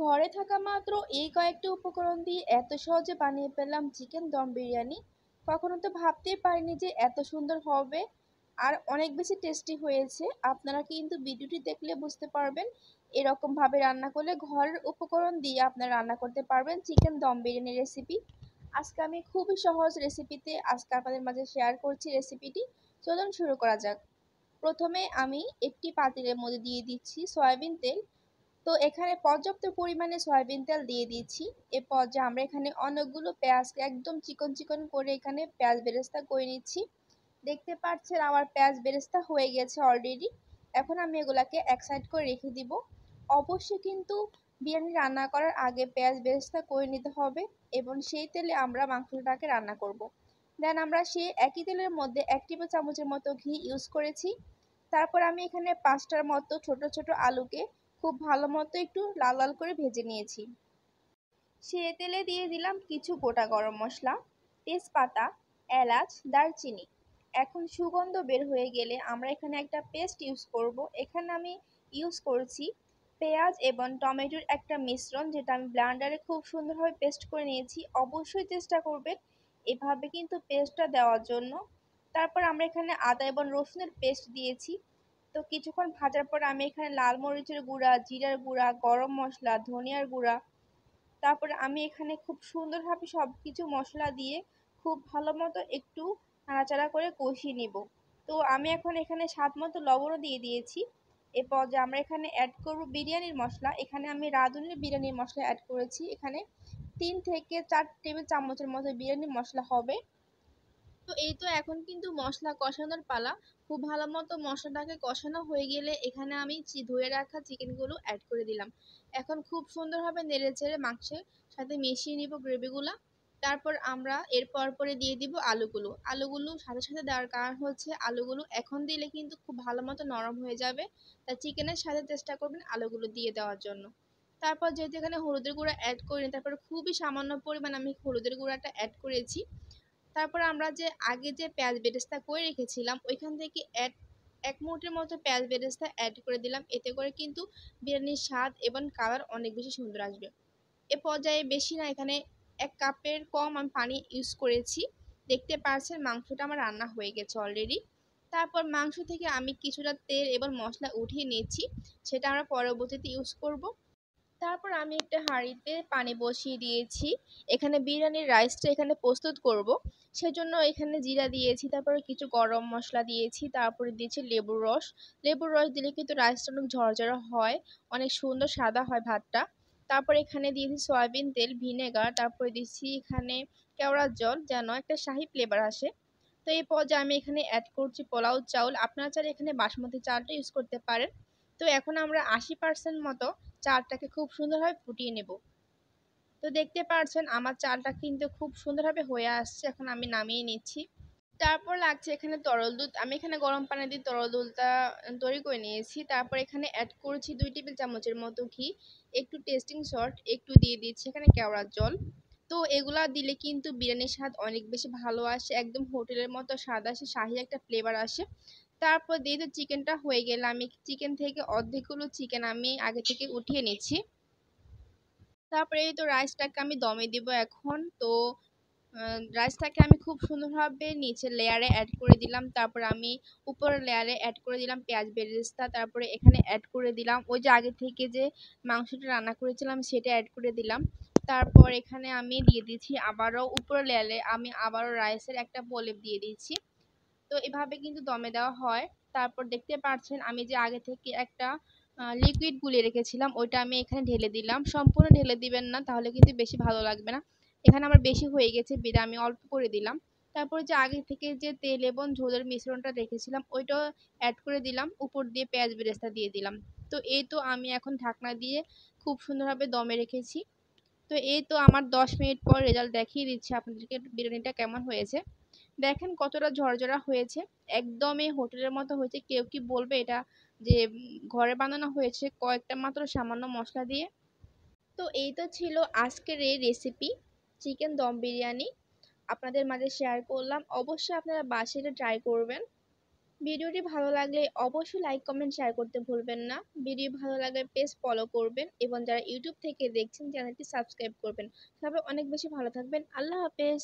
ঘরে থাকা মাত্র এই কয়েকটি উপকরণ দিয়ে এত সহজে বানিয়ে ফেললাম চিকেন দম বিরিয়ানি। কখনো তো ভাবতেই পারিনি যে এত সুন্দর হবে আর অনেক বেশি টেস্টি হয়েছে। আপনারা কিন্তু ভিডিওটি দেখলে বুঝতে পারবেন এরকম ভাবে রান্না করলে ঘরের উপকরণ দিয়ে আপনারা রান্না করতে পারবেন চিকেন দম বিরিয়ানি রেসিপি। আজকে আমি খুবই সহজ রেসিপিতে আজকে আপনাদের মাঝে শেয়ার করছি রেসিপিটি। চলুন শুরু করা যাক। প্রথমে আমি একটি পাতিলের মধ্যে দিয়ে দিচ্ছি সয়াবিন তেল। তো এখানে পর্যাপ্ত পরিমাণে সয়াবিন তেল দিয়ে দিচ্ছি। এর পর্যায়ে আমরা এখানে অনেকগুলো পেঁয়াজকে একদম চিকন চিকন করে এখানে পেঁয়াজ বেরেস্তা করে নিচ্ছি। দেখতে পাচ্ছেন আমার পেঁয়াজ বেরেস্তা হয়ে গেছে অলরেডি। এখন আমি এগুলাকে এক সাইড করে রেখে দিব। অবশ্যই কিন্তু বিরিয়ানি রান্না করার আগে পেঁয়াজ বেরেস্তা করে নিতে হবে এবং সেই তেলে আমরা মাংসটাকে রান্না করব। দেন আমরা সেই একই তেলের মধ্যে 1 টেবিল চামচের মতো ঘি ইউজ করেছি। তারপর আমি এখানে 5টার মতো ছোট ছোট আলুকে খুব ভালো মতো একটু লাল লাল করে ভেজে নিয়েছি। সে তেলে দিয়ে দিলাম কিছু গোটা গরম মশলা, তেজপাতা, এলাচ, দারচিনি। এখন সুগন্ধ বের হয়ে গেলে আমরা এখানে একটা পেস্ট ইউজ করব। এখানে আমি ইউজ করছি পেঁয়াজ এবং টমেটোর একটা মিশ্রণ, যেটা আমি ব্লেন্ডারে খুব সুন্দরভাবে পেস্ট করে নিয়েছি। অবশ্যই চেষ্টা করবেন এভাবে কিন্তু পেস্টটা দেওয়ার জন্য। তারপর আমরা এখানে আদা এবং রসুনের পেস্ট দিয়েছি। তো কিছুক্ষণ ভাজার পর আমি এখানে লাল মরিচের গুঁড়া, জিরার গুঁড়া, গরম মশলা, ধনিয়ার গুঁড়া, তারপরে আমি এখানে খুব সুন্দরভাবে সব কিছু মশলা দিয়ে খুব ভালো মতো একটু নাড়াচাড়া করে কষিয়ে নিব। তো আমি এখন এখানে স্বাদ মতো লবণও দিয়ে দিয়েছি। এরপর যে আমরা এখানে অ্যাড করব বিরিয়ানির মশলা। এখানে আমি রাঁধুনির বিরিয়ানির মশলা অ্যাড করেছি। এখানে 3 থেকে 4 টেবিল চামচের মতো বিরিয়ানি মশলা হবে। তো এই তো এখন কিন্তু মশলা কষানোর পালা। খুব ভালো মতো মশলাটাকে কষানো হয়ে গেলে এখানে আমি ধুয়ে রাখা চিকেনগুলো অ্যাড করে দিলাম। এখন খুব সুন্দরভাবে নেড়ে চেড়ে মাংসের সাথে মিশিয়ে নিব গ্রেভিগুলা। তারপর আমরা এর পরে দিয়ে দিব আলুগুলো। আলুগুলো সাথে সাথে দেওয়ার কারণ হচ্ছে আলুগুলো এখন দিলে কিন্তু খুব ভালো মতো নরম হয়ে যাবে। তাই চিকেনের সাথে চেষ্টা করবেন আলুগুলো দিয়ে দেওয়ার জন্য। তারপর যেহেতু এখানে হলুদের গুঁড়া অ্যাড করিনি, তারপর খুবই সামান্য পরিমাণ আমি হলুদের গুঁড়াটা অ্যাড করেছি। তারপর আমরা যে আগে যে পেঁয়াজ বেরেস্তা করে রেখেছিলাম ওইখান থেকে এক মুঠের মতো পেঁয়াজ বেরেস্তা অ্যাড করে দিলাম। এতে করে কিন্তু বিরিয়ানির স্বাদ এবং কালার অনেক বেশি সুন্দর আসবে। এ পর্যায়ে বেশি না, এখানে 1 কাপের কম আমি পানি ইউজ করেছি। দেখতে পাচ্ছেন মাংসটা আমার রান্না হয়ে গেছে অলরেডি। তারপর মাংস থেকে আমি কিছুটা তেল এবং মশলা উঠিয়ে নিয়েছি, সেটা আমরা পরবর্তীতে ইউজ করব। তারপর আমি একটা হাঁড়িতে পানি বসিয়ে দিয়েছি। এখানে বিরিয়ানির রাইসটা এখানে প্রস্তুত করব। সেজন্য এখানে জিরা দিয়েছি, তারপরে কিছু গরম মশলা দিয়েছি, তারপরে দিয়েছি লেবুর রস। লেবুর রস দিলে কিন্তু রাইসটা অনেক ঝরঝরা হয়, অনেক সুন্দর সাদা হয় ভাতটা। তারপর এখানে দিয়েছি সয়াবিন তেল, ভিনেগার, তারপরে দিচ্ছি এখানে কেওড়ার জল, যেন একটা শাহি ফ্লেভার আসে। তো এই পর্যায়ে আমি এখানে অ্যাড করছি পোলাও চাউল। আপনারা চাইলে এখানে বাসমতি চালটা ইউজ করতে পারেন। তো এখন আমরা 80% মতো চালটাকে খুব সুন্দরভাবে ফুটিয়ে নেব। তো দেখতে পাচ্ছেন আমার চালটা কিন্তু খুব সুন্দরভাবে হয়ে আসছে। এখন আমি নামিয়ে নিচ্ছি। তারপর লাগছে এখানে তরল দুধ। আমি এখানে গরম পানি দিয়ে তরল দুধটা তৈরি করে নিয়েছি। তারপর এখানে অ্যাড করেছি 2 টেবিল চামচের মতো ঘি, একটু টেস্টিং সল্ট, একটু দিয়ে দিচ্ছি এখানে কেওড়ার জল। তো এগুলা দিলে কিন্তু বিরিয়ানির স্বাদ অনেক বেশি ভালো আসে, একদম হোটেলের মতো স্বাদ আসে, শাহি একটা ফ্লেভার আসে। তারপর দিয়ে তো চিকেনটা হয়ে গেলে আমি চিকেন থেকে অর্ধেকগুলো চিকেন আমি আগে থেকে উঠিয়ে নিচ্ছি। তারপরে এই তো রাইসটাকে আমি দমে দিব এখন। তো রাইসটাকে আমি খুব সুন্দরভাবে নিচের লেয়ারে অ্যাড করে দিলাম। তারপর আমি উপরের লেয়ারে অ্যাড করে দিলাম পেঁয়াজ বেরেস্তা। তারপরে এখানে অ্যাড করে দিলাম ওই যে আগে থেকে যে মাংসটা রান্না করেছিলাম সেটা অ্যাড করে দিলাম। তারপর এখানে আমি দিয়ে দিচ্ছি আবারও উপরের লেয়ারে আমি আবারও রাইসের একটা প্রলেপ দিয়ে দিচ্ছি। তো এভাবে কিন্তু দমে দেওয়া হয়। তারপর দেখতে পাচ্ছেন আমি যে আগে থেকে একটা লিকুইড গুলিয়ে রেখেছিলাম ওইটা আমি এখানে ঢেলে দিলাম। সম্পূর্ণ ঢেলে দিবেন না, তাহলে কিন্তু বেশি ভালো লাগবে না। এখানে আমার বেশি হয়ে গেছে বিধায় আমি অল্প করে দিলাম। তারপর যে আগে থেকে যে তেল এবং ঝোলের মিশ্রণটা রেখেছিলাম ওইটাও অ্যাড করে দিলাম, উপর দিয়ে পেঁয়াজ বেরেস্তা দিয়ে দিলাম। তো এই তো আমি এখন ঢাকনা দিয়ে খুব সুন্দরভাবে দমে রেখেছি। তো এই তো আমার 10 মিনিট পর রেজাল্ট দেখিয়ে দিচ্ছে আপনাদেরকে বিরিয়ানিটা কেমন হয়েছে। দেখেন কতটা ঝরঝরা হয়েছে, একদমই হোটেলের মতো হয়েছে। কেউ কি বলবে এটা যে ঘরে বানানো হয়েছে কয়েকটা মাত্র সামান্য মশলা দিয়ে। তো এই তো ছিল আজকের এই রেসিপি, চিকেন দম বিরিয়ানি আপনাদের মাঝে শেয়ার করলাম। অবশ্যই আপনারা বাসায় এটা ট্রাই করবেন। ভিডিওটি ভালো লাগলে অবশ্যই লাইক কমেন্ট শেয়ার করতে ভুলবেন না। ভিডিও ভালো লাগলে পেজ ফলো করবেন এবং যারা ইউটিউব থেকে দেখছেন চ্যানেলটি সাবস্ক্রাইব করবেন। সবাই অনেক বেশি ভালো থাকবেন। আল্লাহ হাফেজ।